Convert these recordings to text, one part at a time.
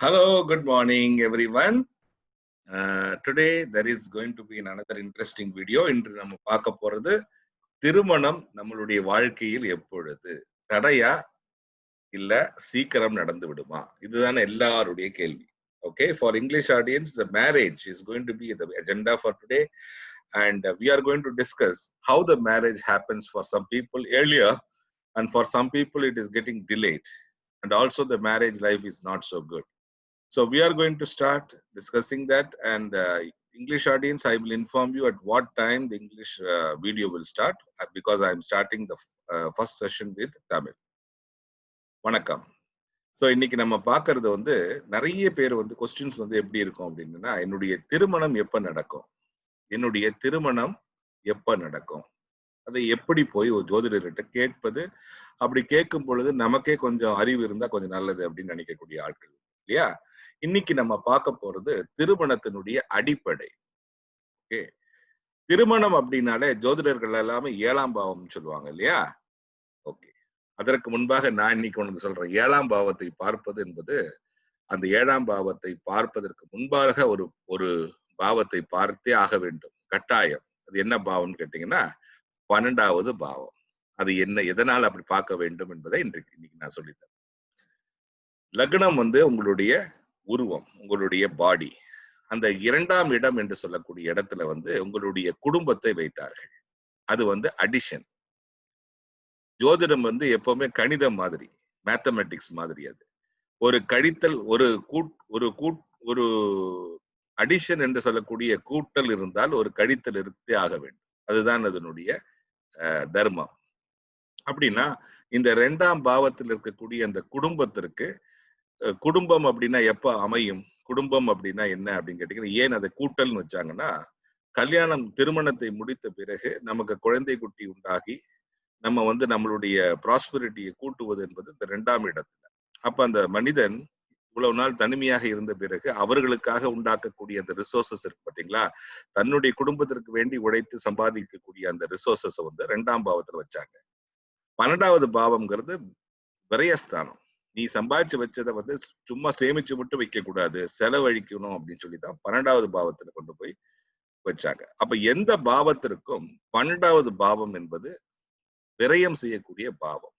Hello, good morning, everyone. Today there is going to be another interesting video. இன்று நம்ம பார்க்க போறது திருமணம் நம்மளுடைய வாழ்க்கையில் எப்பொழுது தடையா இல்ல சீக்கிரம் நடந்து விடுமா? இதுதானே எல்லாருடைய கேள்வி. Okay, for English audience, the marriage is going to be the agenda for today, and we are going to discuss how the marriage happens for some people earlier, and for some people it is getting delayed, and also the marriage life is not so good. So we are going to start discussing that, and English audience, I will inform you at what time the English video will start, because I am starting the first session with Tamil. வணக்கம். So இன்னைக்கு நம்ம பார்க்கறது வந்து நிறைய பேர் வந்து questions வந்து எப்படி இருக்கும் அப்படின்னா, என்னுடைய திருமணம் எப்ப நடக்கும், என்னுடைய திருமணம் எப்ப நடக்கும், அதை எப்படி போய் ஒரு ஜோதிடர்கிட்ட கேட்பது, அப்படி கேட்கும் பொழுது நமக்கே கொஞ்சம் அறிவு இருந்தா கொஞ்சம் நல்லது அப்படின்னு நினைக்கக்கூடிய ஆட்கள் இல்லையா? இன்னைக்கு நம்ம பார்க்க போறது திருமணத்தினுடைய அடிப்படை. ஓகே, திருமணம் அப்படின்னாலே ஜோதிடர்கள் எல்லாமே 7ஆம் பாவம் சொல்லுவாங்க இல்லையா? ஓகே, அதற்கு முன்பாக நான் இன்னைக்கு உனக்கு சொல்றேன், 7ஆம் பாவத்தை பார்ப்பது என்பது, அந்த 7ஆம் பாவத்தை பார்ப்பதற்கு முன்பாக ஒரு பாவத்தை பார்த்தே ஆக வேண்டும், கட்டாயம். அது என்ன பாவம்னு கேட்டீங்கன்னா 12வது பாவம். அது என்ன, எதனால் அப்படி பார்க்க வேண்டும் என்பதை இன்னைக்கு நான் சொல்லித்தரேன். லக்னம் வந்து உங்களுடைய உருவம், உங்களுடைய பாடி. அந்த 2ஆம் இடம் என்று சொல்லக்கூடிய இடத்துல வந்து உங்களுடைய குடும்பத்தை வைத்தார்கள். அது வந்து அடிஷன். ஜோதிடம் வந்து எப்பவுமே கணிதம் மாதிரி, மேத்தமெட்டிக்ஸ் மாதிரி. அது ஒரு கழித்தல், ஒரு அடிஷன் என்று சொல்லக்கூடிய கூட்டல் இருந்தால் ஒரு கழித்தல் இருந்தே ஆக வேண்டும். அதுதான் அதனுடைய தர்மம். அப்படின்னா இந்த 2ஆம் பாவத்தில் இருக்கக்கூடிய அந்த குடும்பத்திற்கு, குடும்பம் அப்படின்னா எப்ப அமையும், குடும்பம் அப்படின்னா என்ன அப்படின்னு கேட்டீங்கன்னா, ஏன் அதை கூட்டல்னு வச்சாங்கன்னா, கல்யாணம் திருமணத்தை முடித்த பிறகு நமக்கு குழந்தை குட்டி உண்டாகி நம்ம வந்து நம்மளுடைய ப்ராஸ்பரிட்டியை கூட்டுவது என்பது இந்த 2ஆம் இடத்துல. அப்ப அந்த மனிதன் இவ்வளவு நாள் தனிமையாக இருந்த பிறகு அவர்களுக்காக உண்டாக்கக்கூடிய அந்த ரிசோர்சஸ் இருக்கு பாத்தீங்களா, தன்னுடைய குடும்பத்திற்கு வேண்டி உழைத்து சம்பாதிக்கக்கூடிய அந்த ரிசோர்சஸ் வந்து 2ஆம் பாவத்துல வச்சாங்க. 12வது பாவம்ங்கிறது விரயஸ்தானம். நீ சம்பாதிச்சு வச்சதை வந்து சும்மா சேமிச்சு மட்டும் வைக்க கூடாது, செலவழிக்கணும் அப்படின்னு சொல்லிதான் 12வது பாவத்துல கொண்டு போய் வச்சாங்க. அப்ப எந்த பாவத்திற்கும் 12வது பாவம் என்பது விரயம் செய்யக்கூடிய பாவம்.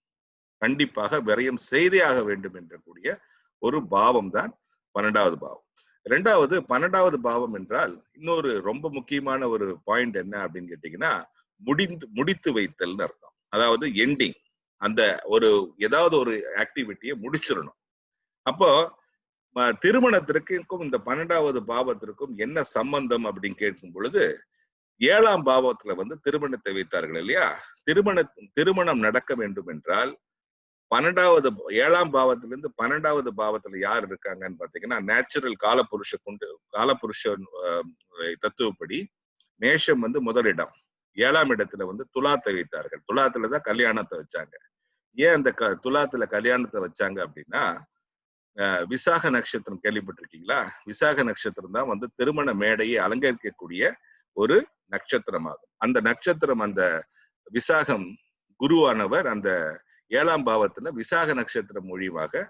கண்டிப்பாக விரயம் செய்தே ஆக வேண்டும் என்ற கூடிய ஒரு பாவம் தான் 12வது பாவம். 2வது 12வது பாவம் என்றால் இன்னொரு ரொம்ப முக்கியமான ஒரு பாயிண்ட் என்ன அப்படின்னு கேட்டீங்கன்னா, முடித்து வைத்தல்னு அர்த்தம். அதாவது எண்டிங், அந்த ஏதாவது ஒரு ஆக்டிவிட்டியை முடிச்சிடணும். அப்போ திருமணத்திற்கும் இந்த 12வது பாவத்திற்கும் என்ன சம்பந்தம் அப்படின்னு கேட்கும் பொழுது, 7ஆம் பாவத்துல வந்து திருமணத்தை வைத்தார்கள் இல்லையா? திருமணம் நடக்க வேண்டும் என்றால் 7ஆம் பாவத்திலிருந்து 12வது பாவத்துல யார் இருக்காங்கன்னு பாத்தீங்கன்னா, நேச்சுரல் காலபுருஷ தத்துவப்படி மேஷம் வந்து முதலிடம், 7ஆம் இடத்துல வந்து துலாத்தை வைத்தார்கள். துலாத்துலதான் கல்யாணத்தை வச்சாங்க. ஏன் அந்த துலாத்துல கல்யாணத்தை வச்சாங்க அப்படின்னா, விசாக நட்சத்திரம் கேள்விப்பட்டிருக்கீங்களா? விசாக நட்சத்திரம் தான் வந்து திருமண மேடையை அலங்கரிக்கக்கூடிய ஒரு நட்சத்திரமாகும். அந்த நட்சத்திரம், அந்த விசாகம் குருவானவர் அந்த 7ஆம் பாவத்துல விசாக நட்சத்திரம் மூலியமாக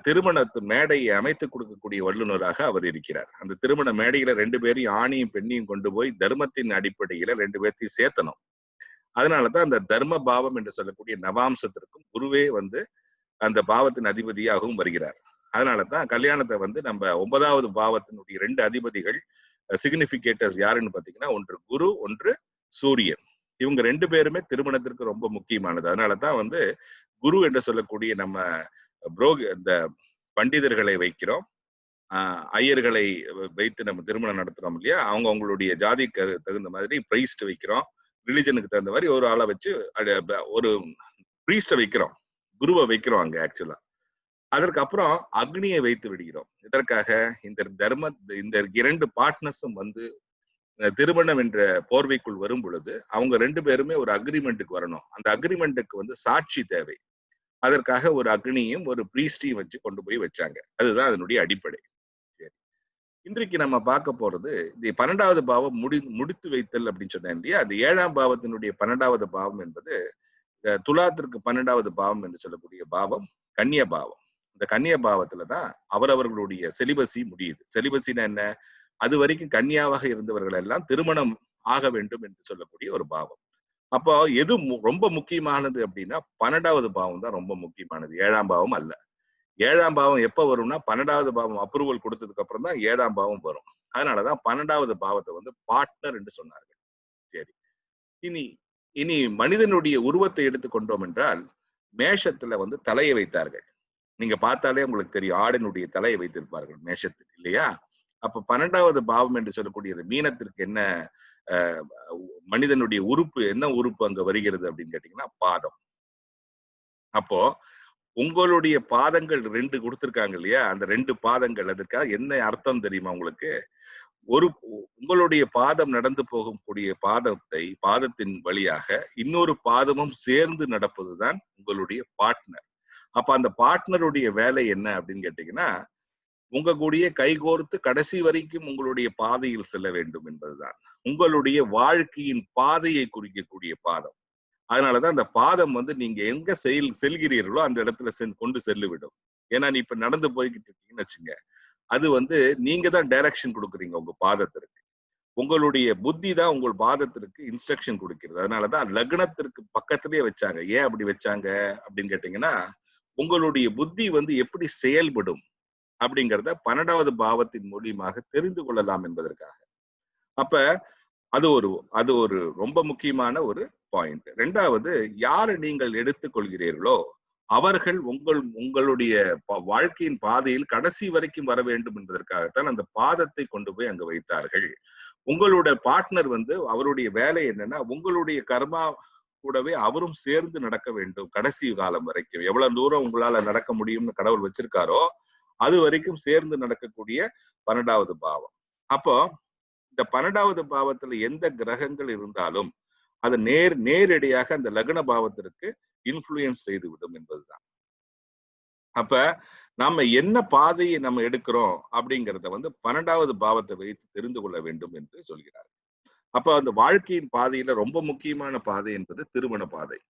திருமணத்து மேடையை அமைத்து கொடுக்கக்கூடிய வல்லுநராக அவர் இருக்கிறார். அந்த திருமண மேடையில 2 பேரையும், ஆணையும் பெண்ணையும் கொண்டு போய் தர்மத்தின் அடிப்படையில 2 பேர்த்தையும் சேர்த்தணும். அதனாலதான் அந்த தர்ம பாவம் என்று சொல்லக்கூடிய நவாம்சத்திற்கும் குருவே வந்து அந்த பாவத்தின் அதிபதியாகவும் வருகிறார். அதனாலதான் கல்யாணத்தை வந்து நம்ம 9வது பாவத்தினுடைய 2 அதிபதிகள் சிக்னிபிகேட்டர்ஸ் யாருன்னு பாத்தீங்கன்னா, ஒன்று குரு, ஒன்று சூரியன். இவங்க 2 பேருமே திருமணத்திற்கு ரொம்ப முக்கியமானது. அதனாலதான் வந்து குரு என்று சொல்லக்கூடிய நம்ம இந்த பண்டிதர்களை வைக்கிறோம், ஐயர்களை வைத்து நம்ம திருமணம் நடத்துறோம் இல்லையா? அவங்களுடைய ஜாதிக்கு தகுந்த மாதிரி பிரைஸ்ட் வைக்கிறோம், ரிலிஜனுக்கு தகுந்த மாதிரி ஒரு ஆளை வச்சு ஒரு பிரீஸ்ட வைக்கிறோம், குருவை வைக்கிறோம் அங்க ஆக்சுவலா. அதற்கு அப்புறம் அக்னியை வைத்து விடுகிறோம். இதற்காக இந்த இந்த 2 பார்ட்னர்ஸும் வந்து திருமணம் என்ற போர்வைக்குள் வரும் பொழுது அவங்க 2 பேருமே ஒரு அக்ரிமெண்ட்டுக்கு வரணும். அந்த அக்ரிமெண்ட்டுக்கு வந்து சாட்சி தேவை. அதற்காக ஒரு அக்னியும் ஒரு பிரீஸ்டையும் வச்சு கொண்டு போய் வச்சாங்க. அதுதான் அதனுடைய அடிப்படை. சரி, இன்றைக்கு நம்ம பார்க்க போறது இந்த 12வது பாவம் முடித்து வைத்தல் அப்படின்னு சொன்னேன் இல்லையா? அந்த 7ஆம் பாவத்தினுடைய 12வது பாவம் என்பது துலாத்திற்கு 12வது பாவம் என்று சொல்லக்கூடிய பாவம் கன்னிய பாவம். இந்த கன்னியா பாவத்துல தான் அவரவர்களுடைய செலிபசி முடியுது. செலிபசினா என்ன? அது வரைக்கும் கன்னியாவாக இருந்தவர்கள் எல்லாம் திருமணம் ஆக வேண்டும் என்று சொல்லக்கூடிய ஒரு பாவம். அப்போ எது ரொம்ப முக்கியமானது அப்படின்னா 12வது பாவம் தான் ரொம்ப முக்கியமானது. 7ஆம் பாவம் அல்ல. 7ஆம் பாவம் எப்ப வரும்னா 12வது பாவம் அப்ரூவல் கொடுத்ததுக்கு அப்புறம் தான் 7ஆம் பாவம் வரும். அதனாலதான் 12வது பாவத்தை வந்து பார்ட்னர் என்று சொன்னார்கள். சரி. இனி இனி மனிதனுடைய உருவத்தை எடுத்துக்கொண்டோம் என்றால் மேஷத்துல வந்து தலையை வைத்தார்கள். நீங்க பார்த்தாலே உங்களுக்கு தெரியும். ஆடினுடைய தலையை வைத்திருப்பார்கள் மேஷத்தில், இல்லையா? அப்ப 12வது பாவம் என்று சொல்லக்கூடியது மீனத்திற்கு என்ன மனிதனுடைய உறுப்பு, என்ன உறுப்பு அங்க வருகிறது அப்படின்னு கேட்டீங்கன்னா பாதம். அப்போ உங்களுடைய பாதங்கள் 2 கொடுத்திருக்காங்க இல்லையா? அந்த 2 பாதங்கள் அதற்காக என்ன அர்த்தம் தெரியுமா உங்களுக்கு? ஒரு உங்களுடைய பாதம் நடந்து போகக்கூடிய பாதத்தின் வழியாக இன்னொரு பாதமும் சேர்ந்து நடப்பதுதான் உங்களுடைய பார்ட்னர். அப்ப அந்த பார்ட்னருடைய வேலை என்ன அப்படின்னு கேட்டீங்கன்னா, உங்க கூடயே கைகோர்த்து கடைசி வரைக்கும் உங்களுடைய பாதையில் செல்ல வேண்டும் என்பதுதான். உங்களுடைய வாழ்க்கையின் பாதையை குறிக்கக்கூடிய பாதம். அதனாலதான் அந்த பாதம் வந்து நீங்க எங்க செல்கிறீர்களோ அந்த இடத்துல கொண்டு செல்லுவிடும். ஏன்னா நீ இப்ப நடந்து போய்கிட்டு இருக்கீங்கன்னு வச்சுங்க, அது வந்து நீங்க தான் டைரக்ஷன் கொடுக்குறீங்க உங்க பாதத்திற்கு. உங்களுடைய புத்தி தான் உங்கள் பாதத்திற்கு இன்ஸ்ட்ரக்ஷன் கொடுக்கிறது. அதனாலதான் லக்னத்திற்கு பக்கத்திலேயே வச்சாங்க. ஏன் அப்படி வச்சாங்க அப்படின்னு கேட்டீங்கன்னா, உங்களுடைய புத்தி வந்து எப்படி செயல்படும் அப்படிங்கிறத 12வது பாவத்தின் மூலியமாக தெரிந்து கொள்ளலாம் என்பதற்காக. அப்ப அது ஒரு ரொம்ப முக்கியமான ஒரு பாயிண்ட். 2வது, யாரை நீங்கள் எடுத்துக்கொள்கிறீர்களோ அவர்கள் உங்களுடைய வாழ்க்கையின் பாதையில் கடைசி வரைக்கும் வர வேண்டும் என்பதற்காகத்தான் அந்த பாதத்தை கொண்டு போய் அங்க வைத்தார்கள். உங்களுடைய பார்ட்னர் வந்து அவருடைய வேலை என்னன்னா, உங்களுடைய கர்மா கூடவே அவரும் சேர்ந்து நடக்க வேண்டும் கடைசி காலம் வரைக்கும். எவ்வளவு தூரம் உங்களால நடக்க முடியும்னு கடவுள் வச்சிருக்காரோ அது வரைக்கும் சேர்ந்து நடக்கக்கூடிய 12வது பாவம். அப்போ இந்த 12வது பாவத்துல எந்த கிரகங்கள் இருந்தாலும் அது நேரடியாக அந்த லக்ன பாவத்திற்கு இன்ஃப்ளூயன்ஸ் செய்துவிடும் என்பதுதான். அப்ப நாம என்ன பாதையை நம்ம எடுக்கிறோம் அப்படிங்கிறத வந்து 12வது பாவத்தை வைத்து தெரிந்து கொள்ள வேண்டும் என்று சொல்கிறார். அப்ப அந்த வாழ்க்கையின் பாதையில ரொம்ப முக்கியமான பாதை என்பது திருமண பாதை.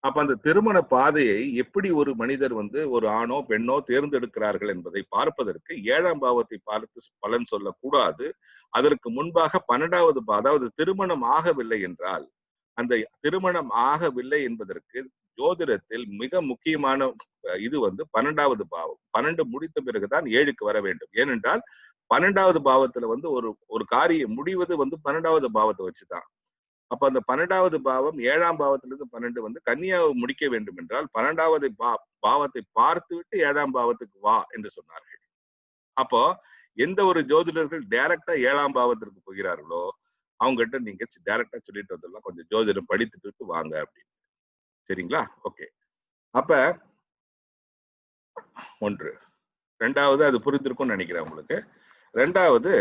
அப்ப அந்த திருமண பாதையை எப்படி ஒரு மனிதர் வந்து ஒரு ஆணோ பெண்ணோ தேர்ந்தெடுக்கிறார்கள் என்பதை பார்ப்பதற்கு 7ஆம் பாவத்தை பார்த்து பலன் சொல்லக்கூடாது. அதற்கு முன்பாக 12வது அதாவது திருமணம் ஆகவில்லை என்றால், அந்த திருமணம் ஆகவில்லை என்பதற்கு ஜோதிடத்தில் மிக முக்கியமான இது வந்து 12வது பாவம். 12 முடித்த பிறகுதான் 7க்கு வர வேண்டும். ஏனென்றால் 12வது பாவத்துல வந்து ஒரு காரியம் முடிவது வந்து 12வது பாவத்தை வச்சுதான். அப்ப அந்த 12வது பாவம் 7ஆம் பாவத்திலிருந்து 12 வந்து கன்னியாவை முடிக்க வேண்டும் என்றால் 12வது பாவத்தை பார்த்து விட்டு 7ஆம் பாவத்துக்கு வா என்று சொன்னார்கள். அப்போ எந்த ஒரு ஜோதிடர்கள் டைரக்டா 7ஆம் பாவத்திற்கு போகிறார்களோ அவங்க கிட்ட நீங்க டைரக்டா சொல்லிட்டு வந்துடலாம், கொஞ்சம் ஜோதிடம் படித்துட்டு வாங்க அப்படின்னு. சரிங்களா? ஓகே. அப்ப 1. 2வது அது புரிந்திருக்கும்னு நினைக்கிறேன் உங்களுக்கு. 2வது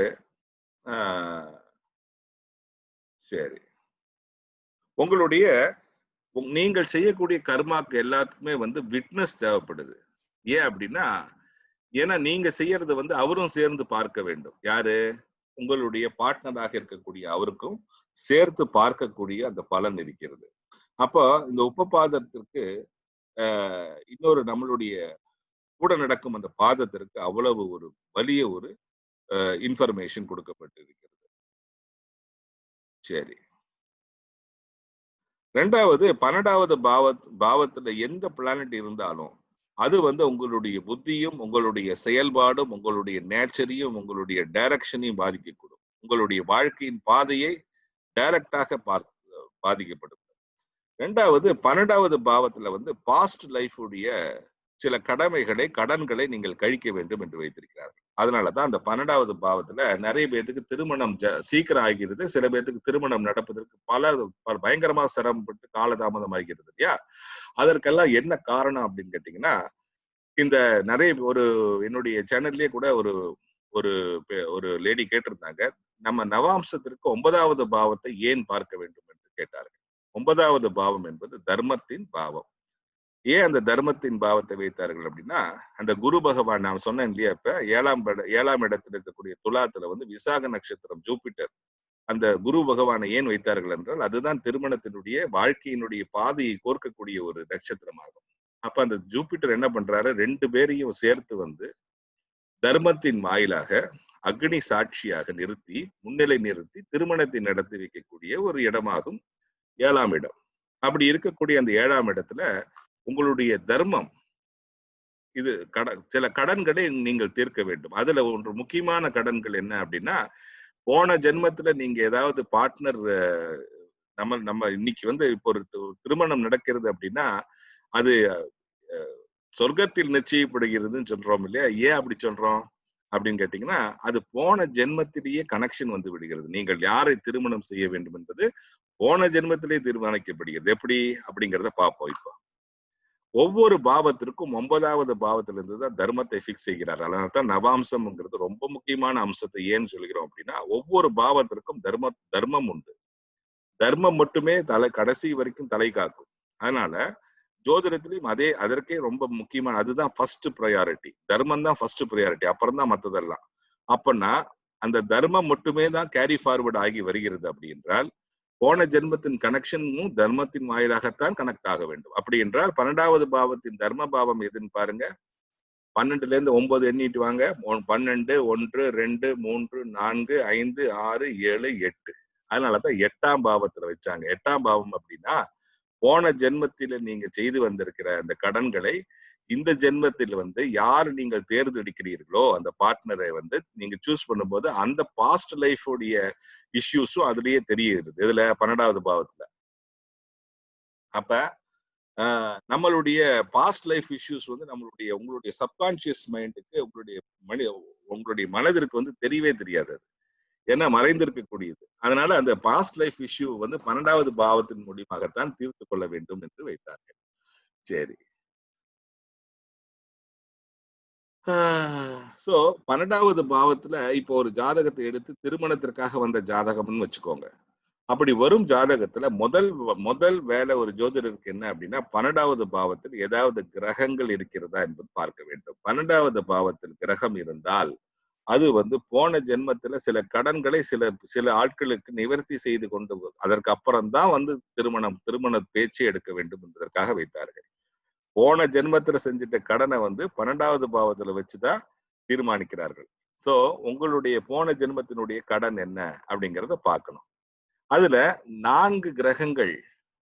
சரி, உங்களுடைய நீங்கள் செய்யக்கூடிய கர்மாக்கு எல்லாத்துக்குமே வந்து விட்னஸ் தேவைப்படுது. ஏன் அப்படின்னா, ஏன்னா நீங்க செய்யறது வந்து அவரும் சேர்ந்து பார்க்க வேண்டும். யாரு? உங்களுடைய பார்ட்னராக இருக்கக்கூடிய அவருக்கும் சேர்த்து பார்க்கக்கூடிய அந்த பலன் இருக்கிறது. அப்போ இந்த உபபாதத்திற்கு இன்னொரு நம்மளுடைய கூட நடக்கும் அந்த பாதத்திற்கு அவ்வளவு ஒரு வலிய ஒரு இன்ஃபர்மேஷன் கொடுக்கப்பட்டிருக்கிறது. சரி. 2வது 12வது பாவத்துல எந்த பிளானட் இருந்தாலும் அது வந்து உங்களுடைய புத்தியும் உங்களுடைய செயல்பாடும் உங்களுடைய நேச்சரையும் உங்களுடைய டைரக்ஷனையும் பாதிக்கக்கூடும். உங்களுடைய வாழ்க்கையின் பாதையை டைரக்டாக பாதிக்கப்படும். 2வது 12வது பாவத்துல வந்து பாஸ்ட் லைஃப் உடைய சில கடன்களை நீங்கள் கழிக்க வேண்டும் என்று வைத்திருக்கிறார்கள். அதனாலதான் அந்த 12வது பாவத்துல நிறைய பேருக்கு திருமணம் சீக்கிரம் ஆகிறது. சில பேருக்கு திருமணம் நடப்பதற்கு பயங்கரமா சிரமப்பட்டு காலதாமதம் ஆகிறது இல்லையா? அதற்கெல்லாம் என்ன காரணம் அப்படின்னு கேட்டீங்கன்னா, இந்த நிறைய என்னுடைய சேனல்லயே கூட ஒரு லேடி கேட்டிருந்தாங்க, நம்ம நவாம்சத்திற்கு 9வது பாவத்தை ஏன் பார்க்க வேண்டும் என்று கேட்டார்கள். 9வது பாவம் என்பது தர்மத்தின் பாவம். ஏன் அந்த தர்மத்தின் பாவத்தை வைத்தார்கள் அப்படின்னா, அந்த குரு பகவான் நான் சொன்னேன் இல்லையா, இப்ப 7ஆம் இடத்துல இருக்கக்கூடிய துலாத்துல வந்து விசாக நட்சத்திரம் ஜூபிட்டர், அந்த குரு பகவானை ஏன் வைத்தார்கள் என்றால் அதுதான் திருமணத்தினுடைய வாழ்க்கையினுடைய பாதையை கோர்க்கக்கூடிய ஒரு நட்சத்திரமாகும். அப்ப அந்த ஜூபிட்டர் என்ன பண்றாரு, 2 பேரையும் சேர்த்து வந்து தர்மத்தின் வாயிலாக அக்னி சாட்சியாக நிறுத்தி, முன்னிலை நிறுத்தி திருமணத்தை நடத்தி வைக்கக்கூடிய ஒரு இடமாகும் 7ஆம் இடம். அப்படி இருக்கக்கூடிய அந்த 7ஆம் இடத்துல உங்களுடைய தர்மம், இது சில கடன்களை நீங்கள் தீர்க்க வேண்டும். அதுல ஒன்று முக்கியமான கடன்கள் என்ன அப்படின்னா, போன ஜென்மத்துல நீங்க ஏதாவது பார்ட்னர், நம்ம இன்னைக்கு வந்து இப்போ ஒரு திருமணம் நடக்கிறது அப்படின்னா அது சொர்க்கத்தில் நிச்சயிக்கப்படுகிறதுன்னு சொல்றோம் இல்லையா? ஏன் அப்படி சொல்றோம் அப்படின்னு கேட்டீங்கன்னா, அது போன ஜென்மத்திலேயே கனெக்ஷன் வந்து விடுகிறது. நீங்கள் யாரை திருமணம் செய்ய வேண்டும் என்பது போன ஜென்மத்திலே தீர்மானிக்கப்படுகிறது. எப்படி அப்படிங்கிறத பார்ப்போம். இப்போ ஒவ்வொரு பாவத்திற்கும் 9வது பாவத்திலிருந்து தான் தர்மத்தை பிக்ஸ் செய்கிறார். அதனால தான் நவாம்சம்ங்கிறது ரொம்ப முக்கியமான அம்சத்தை ஏன்னு சொல்கிறோம் அப்படின்னா, ஒவ்வொரு பாவத்திற்கும் தர்மம் உண்டு. தர்மம் மட்டுமே கடைசி வரைக்கும் தலை காக்கும். அதனால ஜோதிடத்திலையும் அதற்கே ரொம்ப முக்கியமான, அதுதான் ஃபர்ஸ்ட் ப்ரையாரிட்டி. தர்மம் தான் ஃபர்ஸ்ட் ப்ரையாரிட்டி, அப்புறம் தான் மற்றதெல்லாம். அப்பன்னா அந்த தர்மம் மட்டுமே தான் கேரி ஃபார்வர்ட் ஆகி வருகிறது. அப்படி என்றால் போன ஜென்மத்தின் கனெக்ஷனும் தர்மத்தின் வாயிலாகத்தான் கனெக்ட் ஆக வேண்டும். அப்படி என்றால் 12வது பாவத்தின் தர்ம பாவம் எதுன்னு பாருங்க. 12ல இருந்து 9 எண்ணிட்டு வாங்க. 12, 1, 2, 3, 4, 5, 6, 7, 8. அதனாலதான் 8ஆம் பாவத்துல வச்சாங்க. 8ஆம் பாவம் அப்படின்னா போன ஜென்மத்தில நீங்க செய்து வந்திருக்கிற அந்த கடன்களை இந்த ஜென்மத்தில் வந்து யார் நீங்கள் தேர்ந்தெடுக்கிறீர்களோ அந்த பார்ட்னரை வந்து நீங்க சூஸ் பண்ணும்போது அந்த பாஸ்ட் லைஃப் உடைய இஷ்யூஸும் அதுலயே தெரியுது. இதுல 12வது பாவத்துல. அப்ப நம்மளுடைய பாஸ்ட் லைஃப் இஷ்யூஸ் வந்து உங்களுடைய சப்கான்சியஸ் மைண்டுக்கு, உங்களுடைய மனதிற்கு வந்து தெரியவே தெரியாது. ஏன்னா மறைந்திருக்கக்கூடியது. அதனால அந்த பாஸ்ட் லைஃப் இஷ்யூ வந்து 12வது பாவத்தின் மூலியமாகத்தான் தீர்த்து கொள்ள வேண்டும் என்று வைத்தார்கள். சரி. சோ 12வது பாவத்துல இப்போ ஒரு ஜாதகத்தை எடுத்து திருமணத்திற்காக வந்த ஜாதகம்னு வச்சுக்கோங்க. அப்படி வரும் ஜாதகத்துல முதல் வேலை ஒரு ஜோதிடருக்கு என்ன அப்படின்னா, 12வது பாவத்தில் ஏதாவது கிரகங்கள் இருக்கிறதா என்பது பார்க்க வேண்டும். 12வது பாவத்தில் கிரகம் இருந்தால் அது வந்து போன ஜென்மத்துல சில கடன்களை சில ஆட்களுக்கு நிவர்த்தி செய்து கொண்டு அதற்கு அப்புறம் தான் வந்து திருமண பேச்சு எடுக்க வேண்டும் என்பதற்காக வைத்தார்கள். போன ஜென்மத்துல செஞ்சிட்ட கடனை வந்து 12வது பாவத்துல வச்சுதான் தீர்மானிக்கிறார்கள். சோ உங்களுடைய போன ஜென்மத்தினுடைய கடன் என்ன அப்படிங்கிறத பார்க்கணும். அதுல 4 கிரகங்கள்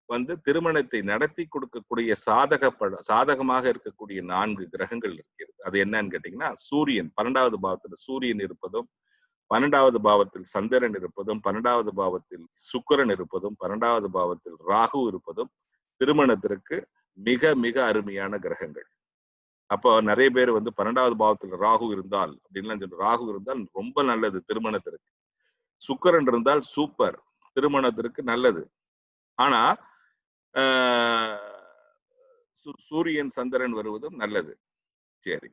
வந்து திருமணத்தை நடத்தி கொடுக்கக்கூடிய சாதகமாக இருக்கக்கூடிய 4 கிரகங்கள் இருக்கிறது. அது என்னன்னு கேட்டீங்கன்னா, சூரியன் 12வது பாவத்தில் சூரியன் இருப்பதும், 12வது பாவத்தில் சந்திரன் இருப்பதும், 12வது பாவத்தில் சுக்கிரன் இருப்பதும், 12வது பாவத்தில் ராகு இருப்பதும் திருமணத்திற்கு மிக மிக அருமையான கிரகங்கள். அப்போ நிறைய பேர் வந்து 12வது பாவத்தில் ராகு இருந்தால் அப்படின்லாம் சொல்லி, ராகு இருந்தால் ரொம்ப நல்லது திருமணத்திற்கு. சுக்கிரன் இருந்தால் சூப்பர், திருமணத்திற்கு நல்லது. ஆனா சூரியன் சந்திரன் வருவதும் நல்லது. சரி,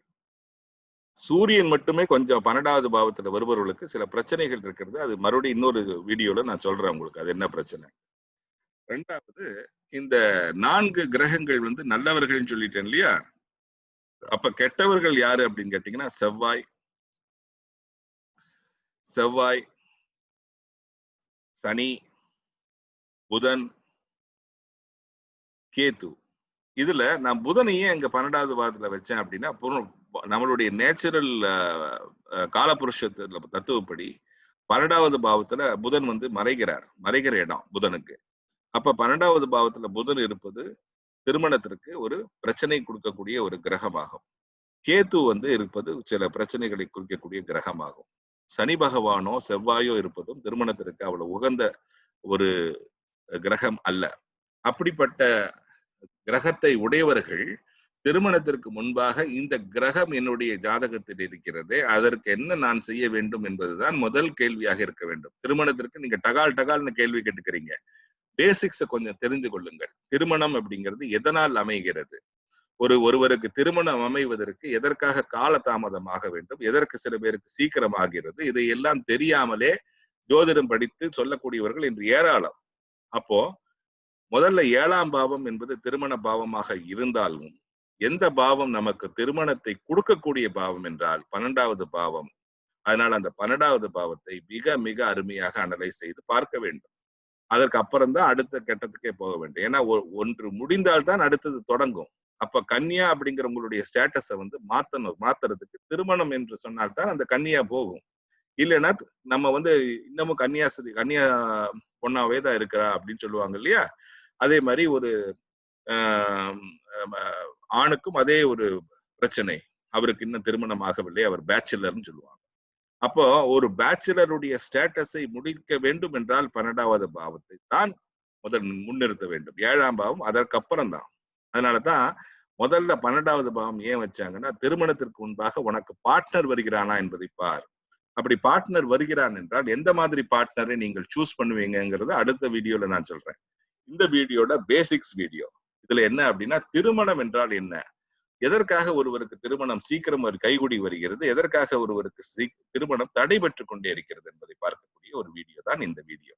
சூரியன் மட்டுமே கொஞ்சம் 12வது பாவத்துல வருபவர்களுக்கு சில பிரச்சனைகள் இருக்கிறது. அது மறுபடியும் இன்னொரு வீடியோல நான் சொல்றேன் உங்களுக்கு அது என்ன பிரச்சனை. 2வது, இந்த 4 கிரகங்கள் வந்து நல்லவர்கள்னு சொல்லிட்டேன் இல்லையா? அப்ப கெட்டவர்கள் யாரு அப்படின்னு கேட்டீங்கன்னா, செவ்வாய், சனி, புதன், கேது. இதுல நான் புதனையே அங்க 12வது பாவத்துல வச்சேன் அப்படின்னா, நம்மளுடைய நேச்சுரல் காலபுருஷ தத்துவப்படி 12வது பாவத்துல புதன் வந்து மறைகிற இடம் புதனுக்கு. அப்ப 12வது பாவத்துல புதன் இருப்பது திருமணத்திற்கு ஒரு பிரச்சனை கொடுக்கக்கூடிய ஒரு கிரகமாகும். கேது வந்து இருப்பது சில பிரச்சனைகளை குறிக்கக்கூடிய கிரகமாகும். சனி பகவானோ செவ்வாயோ இருப்பதும் திருமணத்திற்கு அவ்வளவு உகந்த ஒரு கிரகம் அல்ல. அப்படிப்பட்ட கிரகத்தை உடையவர்கள் திருமணத்திற்கு முன்பாக இந்த கிரகம் என்னுடைய ஜாதகத்தில் இருக்கிறது, அதற்கு என்ன நான் செய்ய வேண்டும் என்பதுதான் முதல் கேள்வியாக இருக்க வேண்டும். திருமணத்திற்கு நீங்க டகால்னு கேள்வி கேட்டுக்கிறீங்க. பேசிக்ஸை கொஞ்சம் தெரிந்து கொள்ளுங்கள். திருமணம் அப்படிங்கிறது எதனால் அமைகிறது? ஒருவருக்கு திருமணம் அமைவதற்கு எதற்காக கால தாமதமாக வேண்டும், எதற்கு சில பேருக்கு சீக்கிரம் ஆகிறது, இதையெல்லாம் தெரியாமலே ஜோதிடம் படித்து சொல்லக்கூடியவர்கள் இன்று ஏராளம். அப்போ முதல்ல 7ஆம் பாவம் என்பது திருமண பாவமாக இருந்தாலும் எந்த பாவம் நமக்கு திருமணத்தை கொடுக்கக்கூடிய பாவம் என்றால் 12வது பாவம். அதனால அந்த 12வது பாவத்தை மிக மிக அருமையாக அனலைஸ் செய்து பார்க்க வேண்டும். அதற்கு அப்புறம் தான் அடுத்த கட்டத்துக்கே போக வேண்டும். ஏன்னா ஒன்று முடிந்தால்தான் அடுத்தது தொடங்கும். அப்ப கன்னியா அப்படிங்கிற உங்களுடைய ஸ்டேட்டஸை வந்து மாத்துறதுக்கு திருமணம் என்று சொன்னால்தான் அந்த கன்னியா போகும். இல்லைன்னா நம்ம வந்து இன்னமும் கன்னியா பொண்ணாவே தான் இருக்கிறா அப்படின்னு சொல்லுவாங்க இல்லையா? அதே மாதிரி ஒரு ஆணுக்கும் அதே ஒரு பிரச்சனை. அவருக்கு இன்னும் திருமணம் ஆகவில்லை, அவர் பேச்சுலர்னு சொல்லுவாங்க. அப்போ ஒரு பேச்சுலருடைய ஸ்டேட்டஸை முடிக்க வேண்டும் என்றால் 12வது பாவத்தை தான் முதல் முன்னிறுத்த வேண்டும். 7ஆம் பாவம் அதற்கப்புறம் தான். அதனாலதான் முதல்ல 12வது பாவம் ஏன் வச்சாங்கன்னா, திருமணத்திற்கு முன்பாக உனக்கு பார்ட்னர் வருகிறானா என்பதை பார். அப்படி பார்ட்னர் வருகிறான் என்றால் எந்த மாதிரி பார்ட்னரை நீங்கள் சூஸ் பண்ணுவீங்கிறத அடுத்த வீடியோல நான் சொல்றேன். இந்த வீடியோட பேசிக்ஸ் வீடியோ. இதுல என்ன அப்படின்னா, திருமணம் என்றால் என்ன, எதற்காக ஒருவருக்கு திருமணம் சீக்கிரம் ஒரு கைகூடி வருகிறது, எதற்காக ஒருவருக்கு திருமணம் தடைபட்டு கொண்டே இருக்கிறது என்பதை பார்க்கக்கூடிய ஒரு வீடியோ தான் இந்த வீடியோ.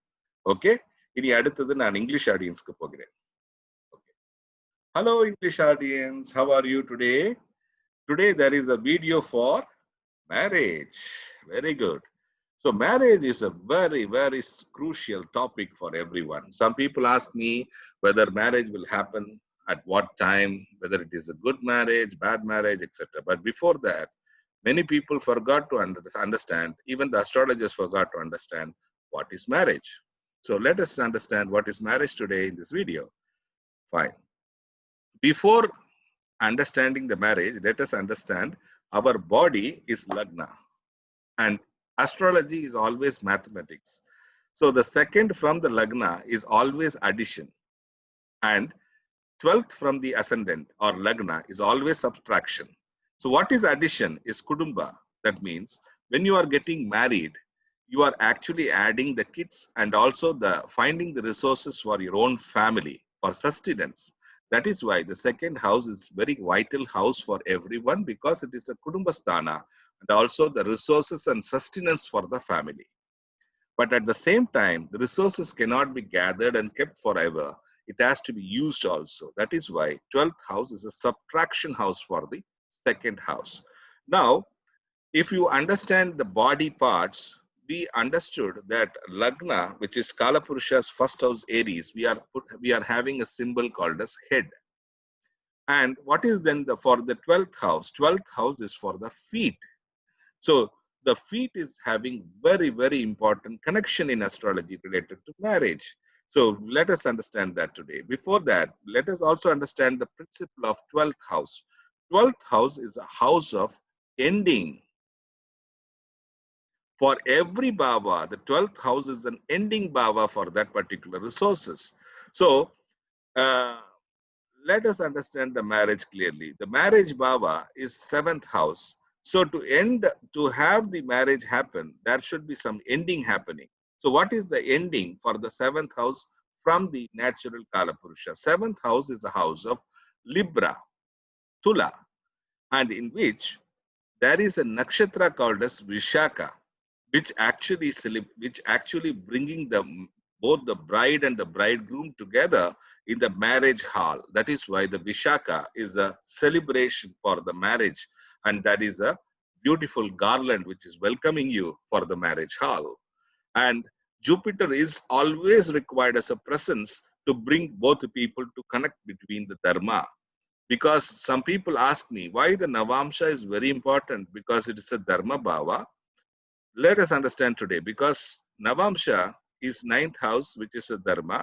ஓகே, இனி அடுத்தது நான் இங்கிலீஷ் ஆடியன்ஸ்க்கு போகிறேன். Hello English audience, how are you today? Today there is a video for marriage. Very good. So marriage is a very, very crucial topic for everyone. Some people ask me whether marriage will happen at what time, whether it is a good marriage, bad marriage, etc. But before that, many people forgot to understand, even the astrologers forgot to understand what is marriage. So let us understand what is marriage today in this video. Fine. Before understanding the marriage, let us understand our body is Lagna and astrology is always mathematics. So the second from the Lagna is always addition and 12th from the ascendant or Lagna is always subtraction. So what is addition is Kudumba. That means when you are getting married, you are actually adding the kids and also finding the resources for your own family for sustenance. That is why the second house is very vital house for everyone, because it is a Kudumbasthana and also the resources and sustenance for the family. But at the same time, the resources cannot be gathered and kept forever. It has to be used also. That is why 12th house is a subtraction house for the second house. Now, if you understand the body parts, we understood that Lagna, which is Kalapurusha's first house Aries, we are having a symbol called as head. And what is then for the 12th house? 12th house is for the feet. So the feet is having very, very important connection in astrology related to marriage. So let us understand that today. Before that, let us also understand the principle of 12th house. 12th house is a house of ending. For every bhava, the 12th house is an ending bhava for that particular resources. So let us understand the marriage clearly. The marriage bhava is 7th house. So to have the marriage happen, there should be some ending happening. So what is the ending for the 7th house from the natural Kalapurusha? 7th house is a house of Libra, Tula, and in which there is a nakshatra called as Vishaka, which actually bringing both the bride and the bridegroom together in the marriage hall. That is why the Vishaka is a celebration for the marriage, and that is a beautiful garland which is welcoming you for the marriage hall. And Jupiter is always required as a presence to bring both people to connect between the dharma. Because some people ask me why the Navamsha is very important, because it is a dharma bhava. Let us understand today, because Navamsha is 9th house, which is a dharma,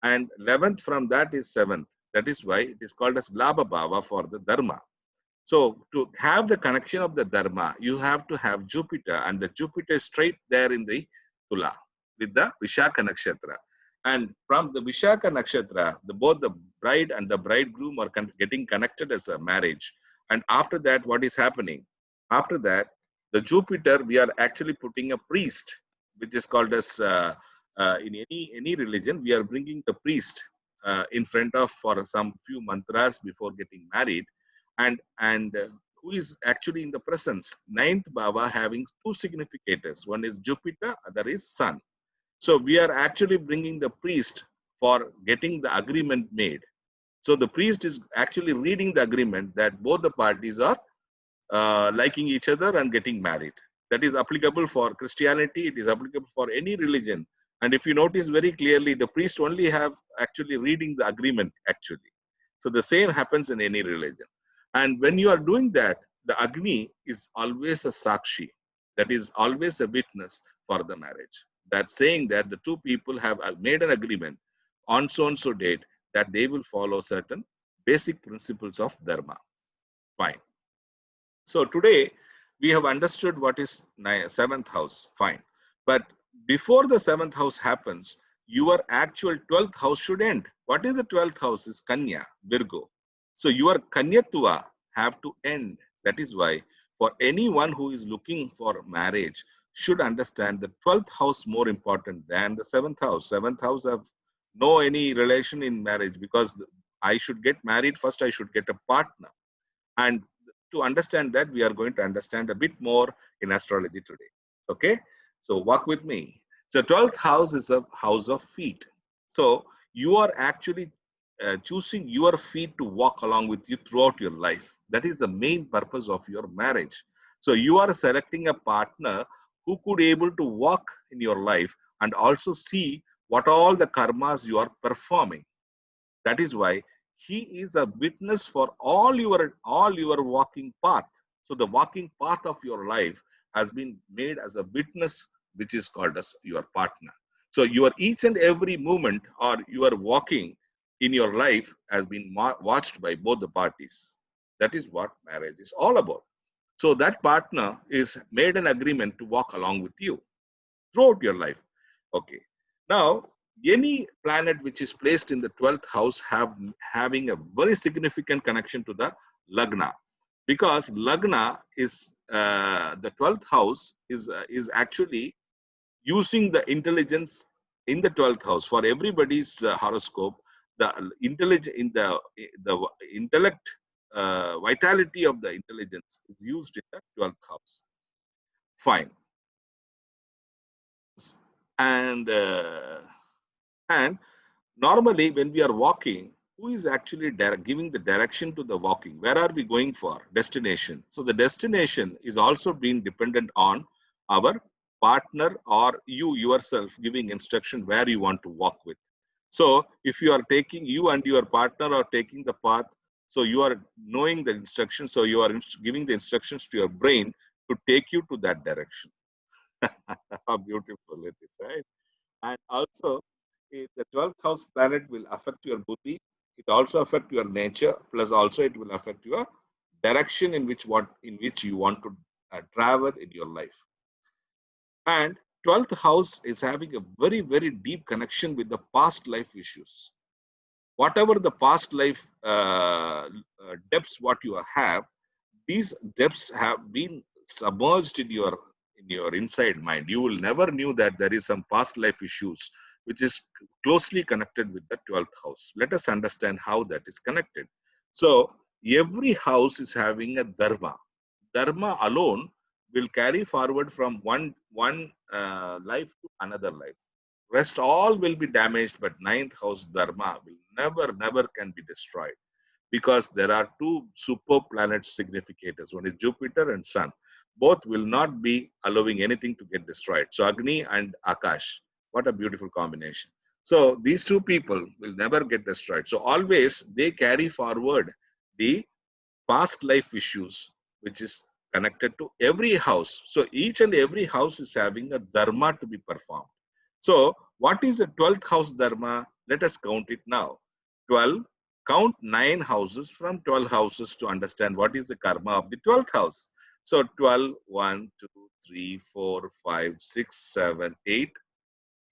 and 11th from that is 7th. That is why it is called as Labha Bhava for the dharma. So to have the connection of the dharma, you have to have Jupiter, and the Jupiter is straight there in the Tula with the Vishaka Nakshatra. And from the Vishaka Nakshatra, both the bride and the bridegroom are getting connected as a marriage. And after that, what is happening? After that, the Jupiter, we are actually putting a priest, which is called as, in any religion, we are bringing the priest in front of for some few mantras before getting married. And who is actually in the presence? 9th bhava having two significators. One is Jupiter, other is Sun. So we are actually bringing the priest for getting the agreement made. So the priest is actually reading the agreement that both the parties are liking each other and getting married. That is applicable for Christianity. It is applicable for any religion. And if you notice very clearly, the priest only have actually reading the agreement actually. So the same happens in any religion. And when you are doing that, the Agni is always a Sakshi, that is always a witness for the marriage. That saying that the two people have made an agreement on so and so date that they will follow certain basic principles of Dharma. Fine. So today we have understood what is seventh house. Fine. But before the seventh house happens, your actual 12th house should end. What is the 12th house? Is Kanya, Virgo. So your Kanyatva have to end. That is why for anyone who is looking for marriage should understand the 12th house more important than the seventh house. Seventh house have no any relation in marriage, because I should get married first, I should get a partner. And to understand that, we are going to understand a bit more in astrology today. Okay, so walk with me. So 12th house is a house of feet. So you are actually choosing your feet to walk along with you throughout your life. That is the main purpose of your marriage. So you are selecting a partner who could able to walk in your life and also see what all the karmas you are performing. That is why he is a witness for all your walking path. So the walking path of your life has been made as a witness, which is called as your partner. So your each and every movement or your walking in your life has been watched by both the parties. That is what marriage is all about. So that partner is made an agreement to walk along with you throughout your life. Okay. Now, any planet which is placed in the 12th house having a very significant connection to the Lagna, because Lagna is the 12th house is actually using the intelligence in the 12th house. For everybody's horoscope, the the intellect vitality of the intelligence is used in the 12th house. Fine. And and normally when we are walking, who is actually giving the direction to the walking? Where are we going for? Destination. So the destination is also being dependent on our partner or you yourself giving instruction where you want to walk with. So if you are taking, you and your partner are taking the path, so you are knowing the instructions, so you are giving the instructions to your brain to take you to that direction. How beautiful it is, right? And also, the 12th house planet will affect your buddhi. It also affect your nature. Plus, also it will affect your direction in which you want to travel in your life. And 12th house is having a very deep connection with the past life issues. Whatever the past life depths what you have, these depths have been submerged in your inside mind. You will never knew that there is some past life issues which is closely connected with the 12th house. Let us understand how that is connected. So every house is having a dharma. Dharma alone will carry forward from one life to another life. Rest all will be damaged, but ninth house dharma will never can be destroyed, because there are two super planet significators. One is Jupiter and Sun. Both will not be allowing anything to get destroyed. So Agni and Akash, what a beautiful combination. So these two people will never get destroyed. So always they carry forward the past life issues, which is connected to every house. So each and every house is having a dharma to be performed. So what is the 12th house dharma? Let us count it now. 12, count 9 houses from 12 houses to understand what is the karma of the 12th house. So 12, 1, 2, 3, 4, 5, 6, 7, 8,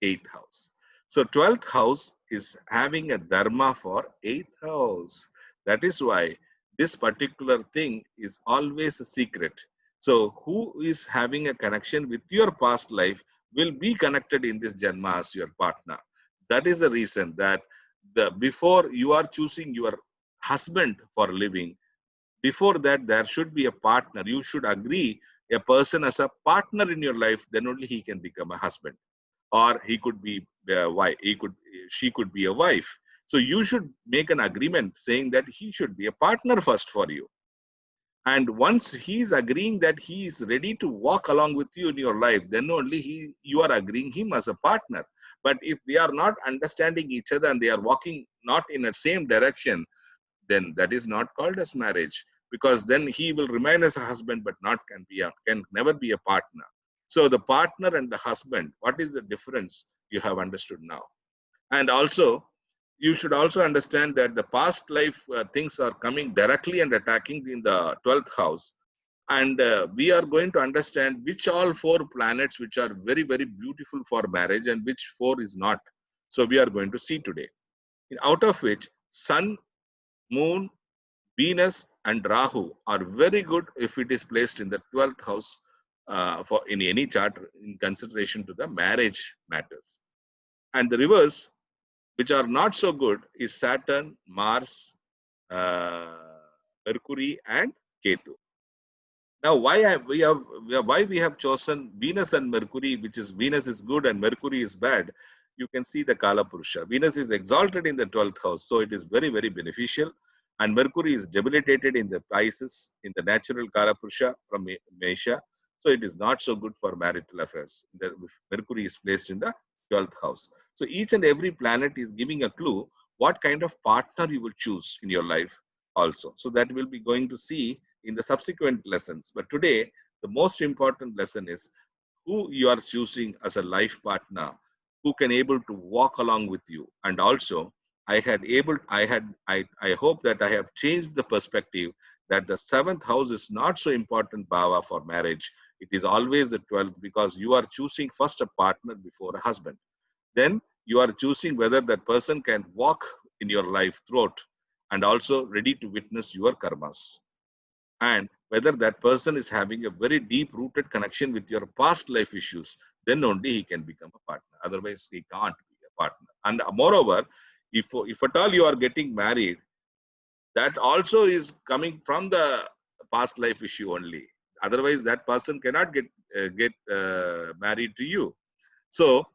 8th house. So 12th house is having a dharma for 8th house. That is why this particular thing is always a secret. So who is having a connection with your past life will be connected in this Janma as your partner. That is the reason that before you are choosing your husband for living, before that there should be a partner. You should agree a person as a partner in your life, then only he can become a husband, or he could be a wife, she could be a wife. So you should make an agreement saying that he should be a partner first for you. And once he is agreeing that he is ready to walk along with you in your life, then only you are agreeing him as a partner. But if they are not understanding each other and they are walking not in the same direction, then that is not called as marriage, because then he will remain as a husband but can never be a partner. So the partner and the husband, what is the difference, you have understood now. And also, you should also understand that the past life things are coming directly and attacking in the 12th house. And we are going to understand which all four planets which are very, very beautiful for marriage and which four is not. So we are going to see today. Out of which, Sun, Moon, Venus, and Rahu are very good if it is placed in the 12th house for in any chart in consideration to the marriage matters. And the reverse, which are not so good, is Saturn, Mars, uh, Mercury, and Ketu. Now, why we have chosen Venus and Mercury, which is Venus is good and Mercury is bad? You can see the Kala Purusha. Venus is exalted in the 12th house, so it is very, very beneficial. And Mercury is debilitated in the Pisces, in the natural Kala Purusha from Mesha. So it is not so good for marital affairs. Mercury is placed in the 12th house. So each and every planet is giving a clue what kind of partner you will choose in your life also. So that we'll be going to see in the subsequent lessons. But today, the most important lesson is who you are choosing as a life partner, who can able to walk along with you. And also, I hope that I have changed the perspective that the 7th house is not so important bhava for marriage. It is always the 12th, because you are choosing first a partner before a husband. Then you are choosing whether that person can walk in your life throughout and also ready to witness your karmas, and whether that person is having a very deep rooted connection with your past life issues. Then only he can become a partner, otherwise he can't be a partner. And moreover, if at all you are getting married, that also is coming from the past life issue only, otherwise that person cannot get married to you. So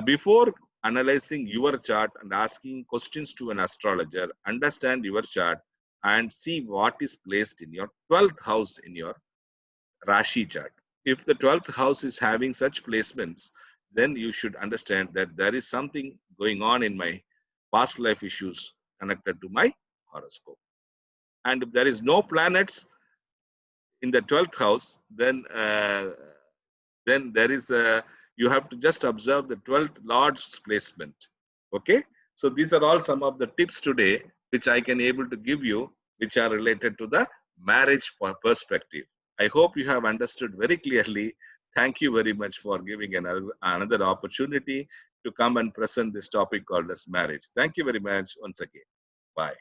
before analyzing your chart and asking questions to an astrologer, understand your chart and see what is placed in your 12th house in your Rashi chart. If the 12th house is having such placements, then you should understand that there is something going on in my past life issues connected to my horoscope. And if there is no planets in the 12th house, then there is a, you have to just observe the 12th lord's placement. Okay, so these are all some of the tips today which I can able to give you, which are related to the marriage perspective. I hope you have understood very clearly. Thank you very much for giving another opportunity to come and present this topic called as marriage. Thank you very much once again. Bye.